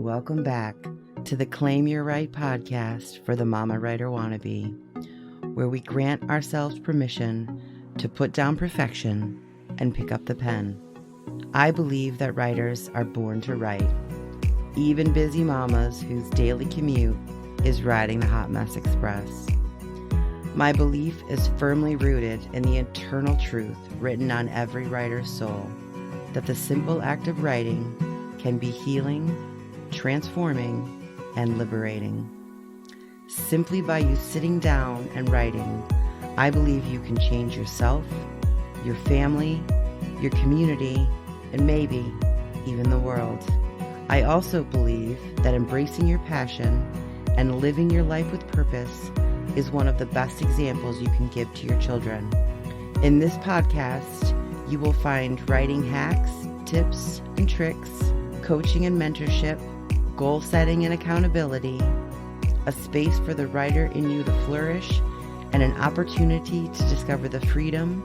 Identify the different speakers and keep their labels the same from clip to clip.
Speaker 1: welcome back to the Claim Your Right podcast for the Mama Writer Wannabe, where we grant ourselves permission to put down perfection and pick up the pen. I believe that writers are born to write, even busy mamas whose daily commute is riding the hot mess express. My belief is firmly rooted in the eternal truth written on every writer's soul, that the simple act of writing can be healing, transforming, and liberating. Simply by you sitting down and writing, I believe you can change yourself, your family, your community, and maybe even the world. I also believe that embracing your passion and living your life with purpose is one of the best examples you can give to your children. In this podcast, you will find writing hacks, tips and tricks, coaching and mentorship, goal setting and accountability, a space for the writer in you to flourish, and an opportunity to discover the freedom,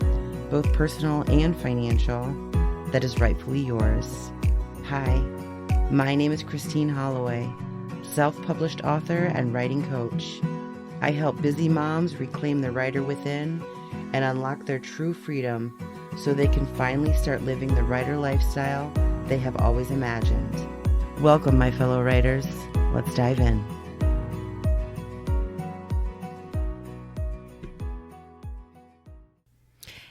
Speaker 1: both personal and financial, that is rightfully yours. Hi, my name is Christine Holloway, self-published author and writing coach. I help busy moms reclaim the writer within and unlock their true freedom so they can finally start living the writer lifestyle they have always imagined. Welcome, my fellow writers. Let's dive in.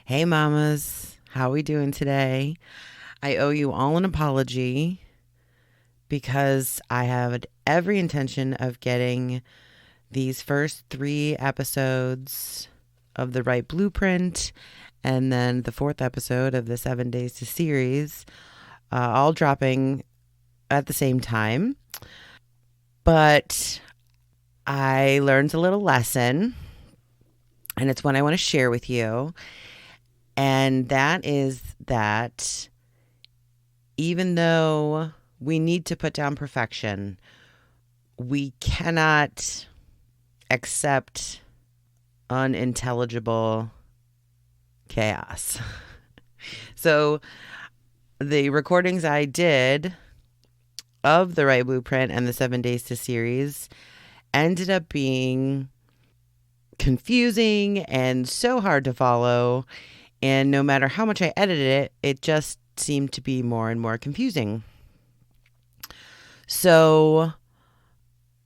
Speaker 1: Hey, mamas. How are we doing today? I owe you all an apology because I have every intention of getting these first 3 episodes of the Write Blueprint and then the 4th episode of the 7 Days to series all dropping at the same time. But I learned a little lesson, and it's one I want to share with you. And that is that even though we need to put down perfection, we cannot accept unintelligible chaos. So the recordings I did of the Write Blueprint and the 7 Days to series ended up being confusing and so hard to follow. And no matter how much I edited it, it just seemed to be more and more confusing. So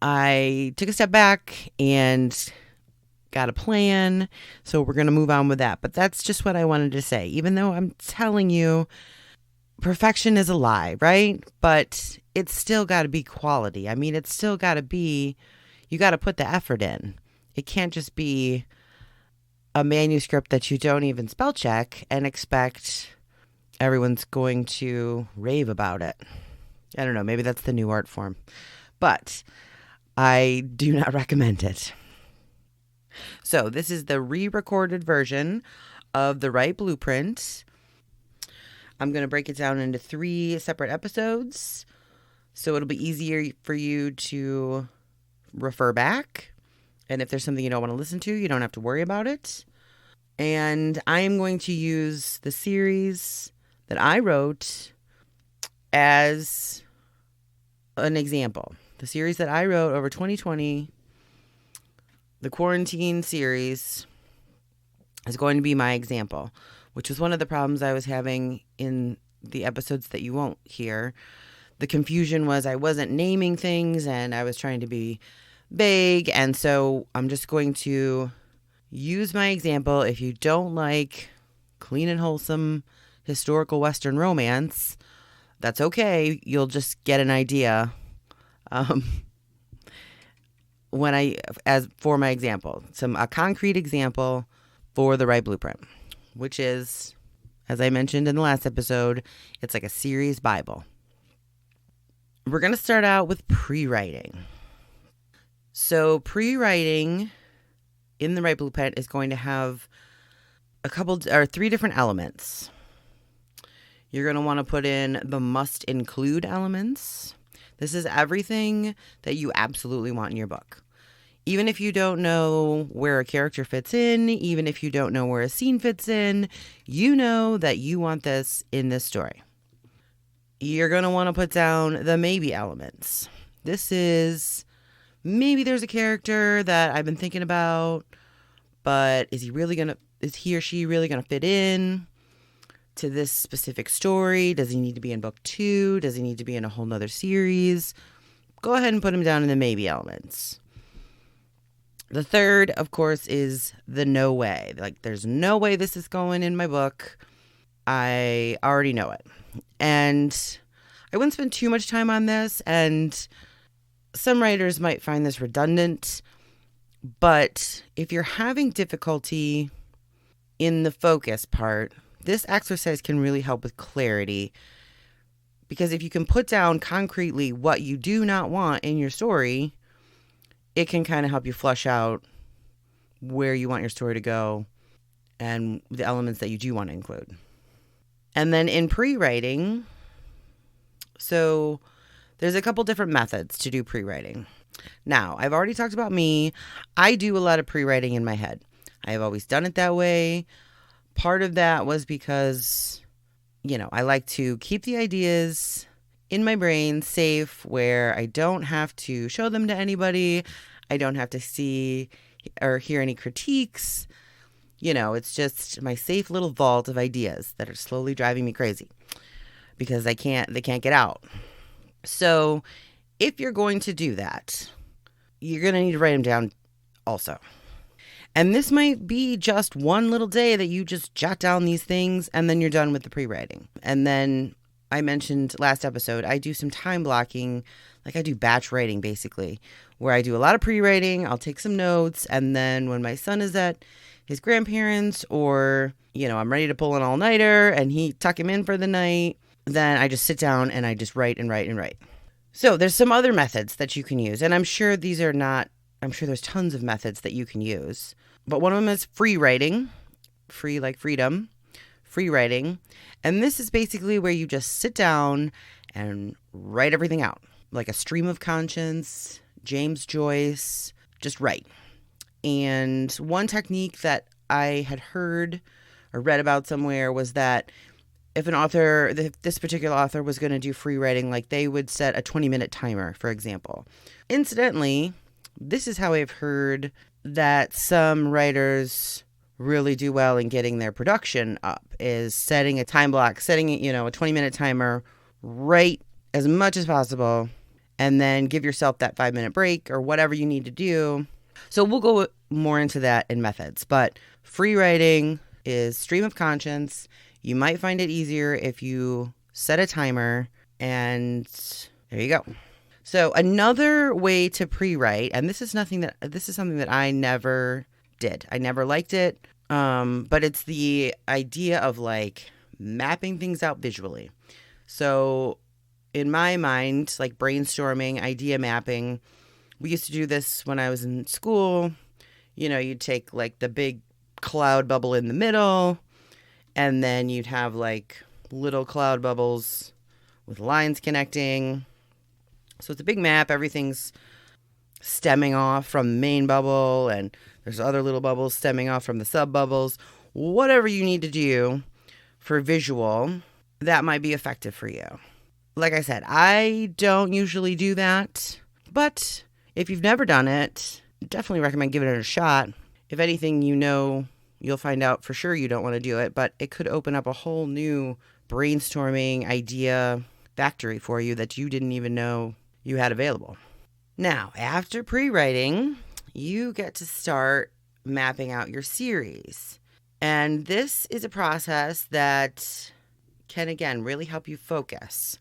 Speaker 1: I took a step back and got a plan. So we're going to move on with that. But that's just what I wanted to say. Even though I'm telling you, perfection is a lie, right? But it's still got to be quality. I mean, it's still got to be, you got to put the effort in. It can't just be a manuscript that you don't even spell check and expect everyone's going to rave about it. I don't know. Maybe that's the new art form. But I do not recommend it. So this is the re-recorded version of the Write Blueprint. I'm going to break it down into 3 separate episodes, so it'll be easier for you to refer back. And if there's something you don't want to listen to, you don't have to worry about it. And I am going to use the series that I wrote as an example. The series that I wrote over 2020, the quarantine series, is going to be my example, which was one of the problems I was having in the episodes that you won't hear. The confusion was I wasn't naming things and I was trying to be vague. And so I'm just going to use my example. If you don't like clean and wholesome historical Western romance, that's okay. You'll just get an idea for my example, a concrete example for the Write Blueprint, which is, as I mentioned in the last episode, it's like a series Bible. We're going to start out with pre-writing. So pre-writing in the Write Blueprint is going to have 3 different elements. You're going to want to put in the must include elements. This is everything that you absolutely want in your book. Even if you don't know where a character fits in, even if you don't know where a scene fits in, you know that you want this in this story. you're going to want to put down the maybe elements. This is maybe there's a character that I've been thinking about, but is he or she really going to fit in to this specific story? Does he need to be in book 2? Does he need to be in a whole nother series? Go ahead and put him down in the maybe elements. The third, of course, is the no way. Like, there's no way this is going in my book. I already know it. And I wouldn't spend too much time on this, and some writers might find this redundant, but if you're having difficulty in the focus part, this exercise can really help with clarity, because if you can put down concretely what you do not want in your story, it can kind of help you flush out where you want your story to go and the elements that you do want to include. And then in pre-writing, so there's a couple different methods to do pre-writing. Now, I've already talked about me. I do a lot of pre-writing in my head. I have always done it that way. Part of that was because, I like to keep the ideas in my brain safe where I don't have to show them to anybody. I don't have to see or hear any critiques. It's just my safe little vault of ideas that are slowly driving me crazy because they can't get out. So if you're going to do that, you're going to need to write them down also. And this might be just one little day that you just jot down these things and then you're done with the pre-writing. And then I mentioned last episode, I do some time blocking, like I do batch writing basically, where I do a lot of pre-writing, I'll take some notes, and then when my son is at his grandparents or, I'm ready to pull an all-nighter and he tuck him in for the night, then I just sit down and I just write and write and write. So there's some other methods that you can use, and I'm sure there's tons of methods that you can use, but one of them is free writing, free like freedom, free writing. And this is basically where you just sit down and write everything out, like a stream of conscience, James Joyce, just write. And one technique that I had heard or read about somewhere was that if this particular author was going to do free writing, like they would set a 20-minute timer, for example. Incidentally, this is how I've heard that some writers really do well in getting their production up, is setting a time block, setting, a 20-minute timer, write as much as possible, and then give yourself that 5-minute break or whatever you need to do. So we'll go more into that in methods, but free writing is stream of conscience. You might find it easier if you set a timer, and there you go. So another way to pre-write, and this is something that I never did. I never liked it, but it's the idea of like mapping things out visually. So in my mind, like brainstorming, idea mapping, we used to do this when I was in school. You'd take like the big cloud bubble in the middle, and then you'd have like little cloud bubbles with lines connecting. So it's a big map. Everything's stemming off from the main bubble, and there's other little bubbles stemming off from the sub bubbles. Whatever you need to do for visual, that might be effective for you. Like I said, I don't usually do that, but if you've never done it, definitely recommend giving it a shot. If anything, you'll find out for sure you don't want to do it, but it could open up a whole new brainstorming idea factory for you that you didn't even know you had available. Now, after pre-writing, you get to start mapping out your series. And this is a process that can, again, really help you focus.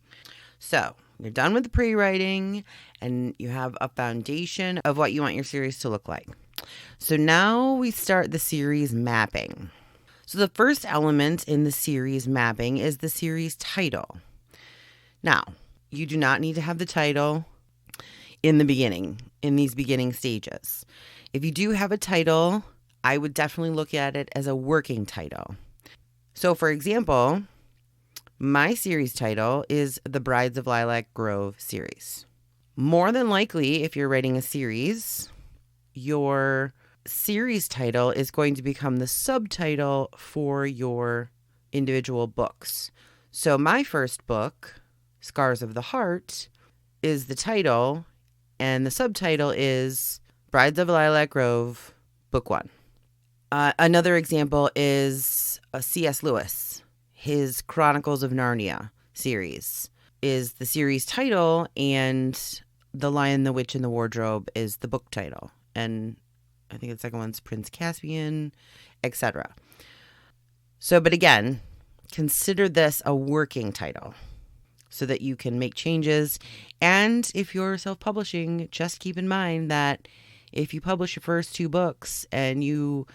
Speaker 1: So you're done with the pre-writing and you have a foundation of what you want your series to look like. So now we start the series mapping. So the first element in the series mapping is the series title. Now, you do not need to have the title in these beginning stages. If you do have a title, I would definitely look at it as a working title. So for example, my series title is the Brides of Lilac Grove series. More than likely, if you're writing a series, your series title is going to become the subtitle for your individual books. So my first book Scars of the Heart is the title, and the subtitle is Brides of Lilac Grove, Book 1. Another example is C.S. Lewis. His Chronicles of Narnia series is the series title, and The Lion, the Witch, and the Wardrobe is the book title. And I think the second one's Prince Caspian, etc. So, but again, consider this a working title so that you can make changes. And if you're self-publishing, just keep in mind that if you publish your first 2 books and you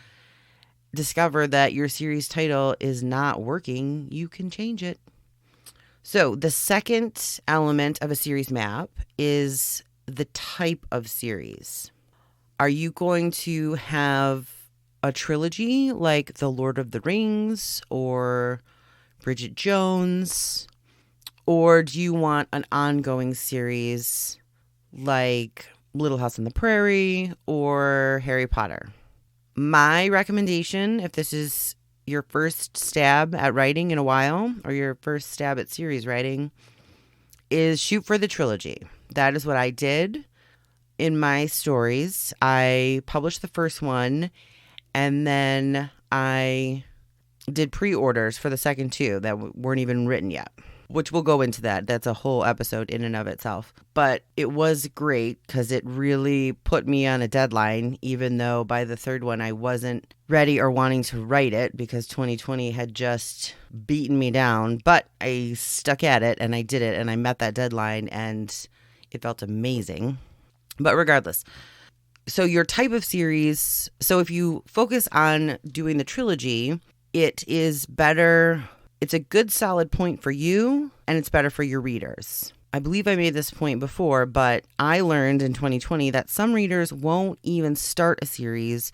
Speaker 1: discover that your series title is not working, you can change it. So the second element of a series map is the type of series. Are you going to have a trilogy like The Lord of the Rings or Bridget Jones? Or do you want an ongoing series like Little House on the Prairie or Harry Potter? My recommendation, if this is your first stab at writing in a while, or your first stab at series writing, is shoot for the trilogy. That is what I did in my stories. I published the first one, and then I did pre-orders for the second 2 that weren't even written yet, which we'll go into that. That's a whole episode in and of itself. But it was great because it really put me on a deadline, even though by the third one I wasn't ready or wanting to write it because 2020 had just beaten me down. But I stuck at it and I did it and I met that deadline and it felt amazing. But regardless, so your type of series, so if you focus on doing the trilogy, it is better. It's a good solid point for you, and it's better for your readers. I believe I made this point before, but I learned in 2020 that some readers won't even start a series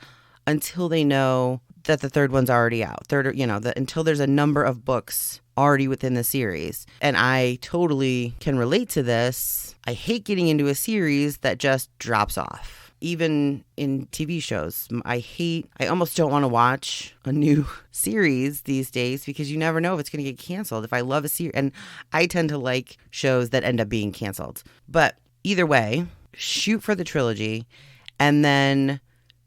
Speaker 1: until they know that the third one's already out. Until there's a number of books already within the series. And I totally can relate to this. I hate getting into a series that just drops off. Even in TV shows, I almost don't want to watch a new series these days because you never know if it's going to get canceled. If I love a series, and I tend to like shows that end up being canceled. But either way, shoot for the trilogy, and then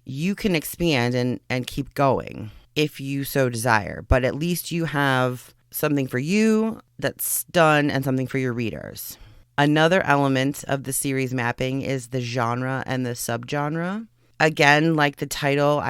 Speaker 1: you can expand and keep going if you so desire. But at least you have something for you that's done and something for your readers. Another element of the series mapping is the genre and the subgenre. Again, like the title,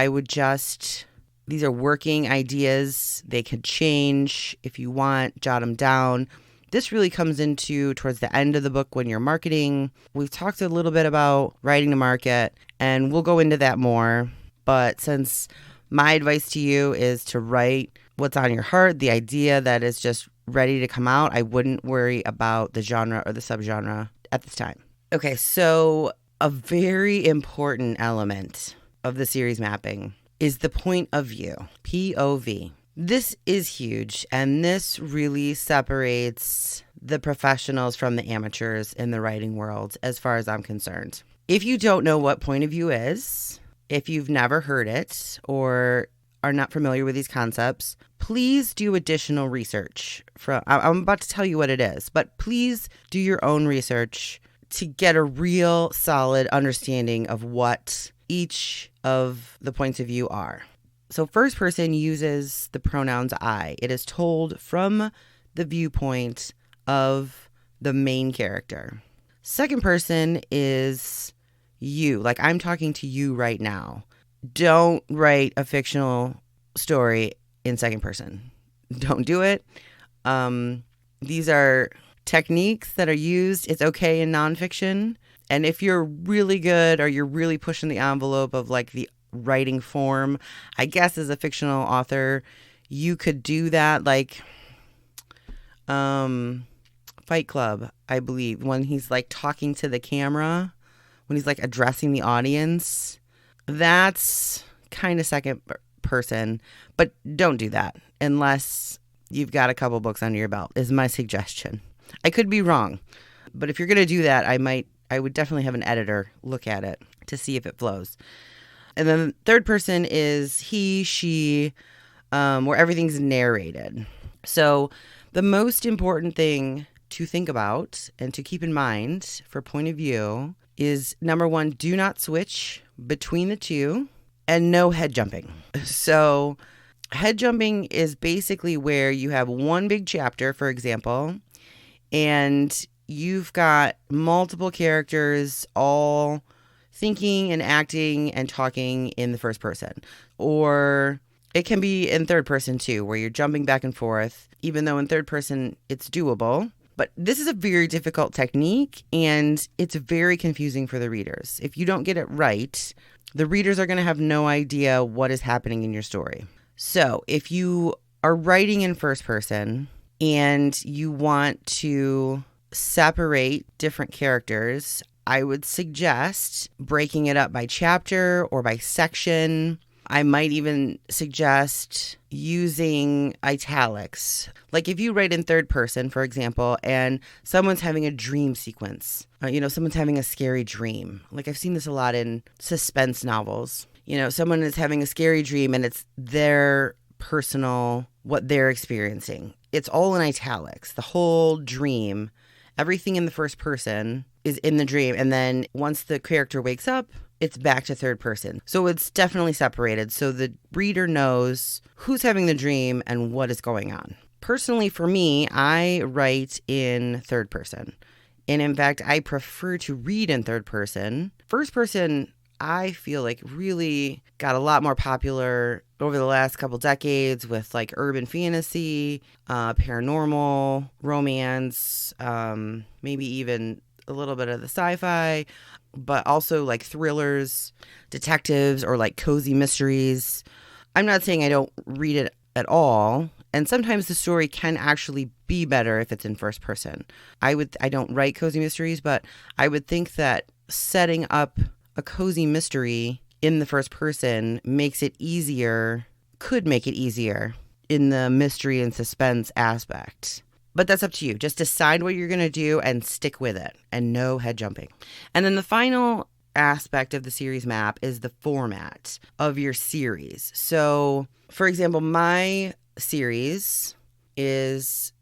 Speaker 1: these are working ideas. They could change if you want, jot them down. This really comes into towards the end of the book when you're marketing. We've talked a little bit about writing to market, and we'll go into that more. But since my advice to you is to write what's on your heart, the idea that is just ready to come out, I wouldn't worry about the genre or the subgenre at this time. Okay, so a very important element of the series mapping is the point of view, POV. This is huge, and this really separates the professionals from the amateurs in the writing world, as far as I'm concerned. If you don't know what point of view is, if you've never heard it, or are not familiar with these concepts, please do additional research. I'm about to tell you what it is, but please do your own research to get a real solid understanding of what each of the points of view are. So first person uses the pronouns I. It is told from the viewpoint of the main character. Second person is you, like I'm talking to you right now. Don't write a fictional story in second person. Don't do it. These are techniques that are used. It's okay in nonfiction. And if you're really good or you're really pushing the envelope of like the writing form, I guess as a fictional author, you could do that. Like Fight Club, I believe, when he's like talking to the camera, when he's like addressing the audience. That's kind of second person, but don't do that unless you've got a couple books under your belt, is my suggestion. I could be wrong, but if you're going to do that, I would definitely have an editor look at it to see if it flows. And then the third person is he, she, where everything's narrated. So the most important thing to think about and to keep in mind for point of view is, number one, do not switch between the two, and no head jumping. So head jumping is basically where you have one big chapter, for example, and you've got multiple characters all thinking and acting and talking in the first person. Or it can be in third person too, where you're jumping back and forth, even though in third person it's doable. But this is a very difficult technique, and it's very confusing for the readers. If you don't get it right, the readers are going to have no idea what is happening in your story. So if you are writing in first person and you want to separate different characters, I would suggest breaking it up by chapter or by section. I might even suggest using italics. Like if you write in third person, for example, and someone's having a dream sequence, someone's having a scary dream. Like I've seen this a lot in suspense novels. Someone is having a scary dream and it's their personal, what they're experiencing. It's all in italics, the whole dream. Everything in the first person is in the dream. And then once the character wakes up, it's back to third person. So it's definitely separated. So the reader knows who's having the dream and what is going on. Personally, for me, I write in third person. And in fact, I prefer to read in third person. First person, I feel like really got a lot more popular over the last couple decades with like urban fantasy, paranormal, romance, maybe even a little bit of the sci-fi, but also like thrillers, detectives, or like cozy mysteries. I'm not saying I don't read it at all. And sometimes the story can actually be better if it's in first person. I don't write cozy mysteries, but I would think that setting up a cozy mystery in the first person could make it easier in the mystery and suspense aspect. But that's up to you. Just decide what you're going to do and stick with it, and no head jumping. And then the final aspect of the series map is the format of your series. So, for example, my series is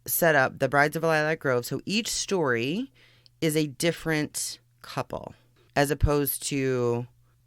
Speaker 1: set up The Brides of Lilac Grove. So each story is a different couple, as opposed to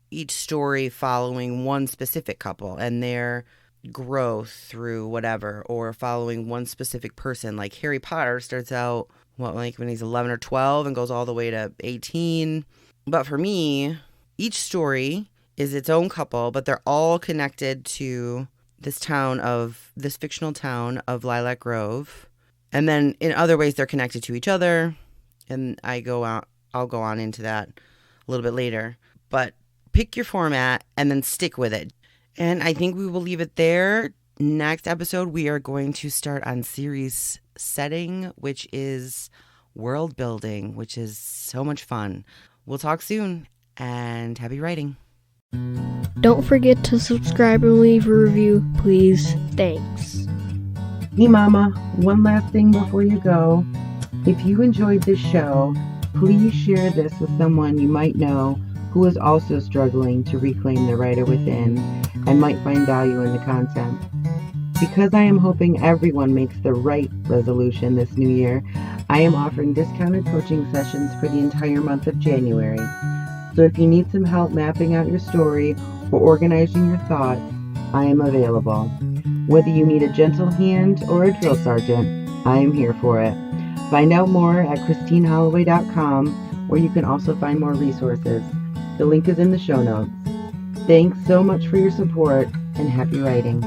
Speaker 1: each story following one specific couple and their growth through whatever, or following one specific person. Like Harry Potter starts out, when he's 11 or 12 and goes all the way to 18. But for me, each story is its own couple, but they're all connected to this fictional town of Lilac Grove. And then in other ways, they're connected to each other. And I'll go on into that a little bit later. But pick your format and then stick with it. And I think we will leave it there. Next episode, we are going to start on series setting, which is world building, which is so much fun. We'll talk soon, and happy writing.
Speaker 2: Don't forget to subscribe and leave a review, please. Thanks.
Speaker 3: Hey Mama, one last thing before you go. If you enjoyed this show, please share this with someone you might know who is also struggling to reclaim the writer within and might find value in the content. Because I am hoping everyone makes the right resolution this new year, I am offering discounted coaching sessions for the entire month of January. So if you need some help mapping out your story or organizing your thoughts, I am available. Whether you need a gentle hand or a drill sergeant, I am here for it. Find out more at ChristineHolloway.com, where you can also find more resources. The link is in the show notes. Thanks so much for your support, and happy writing.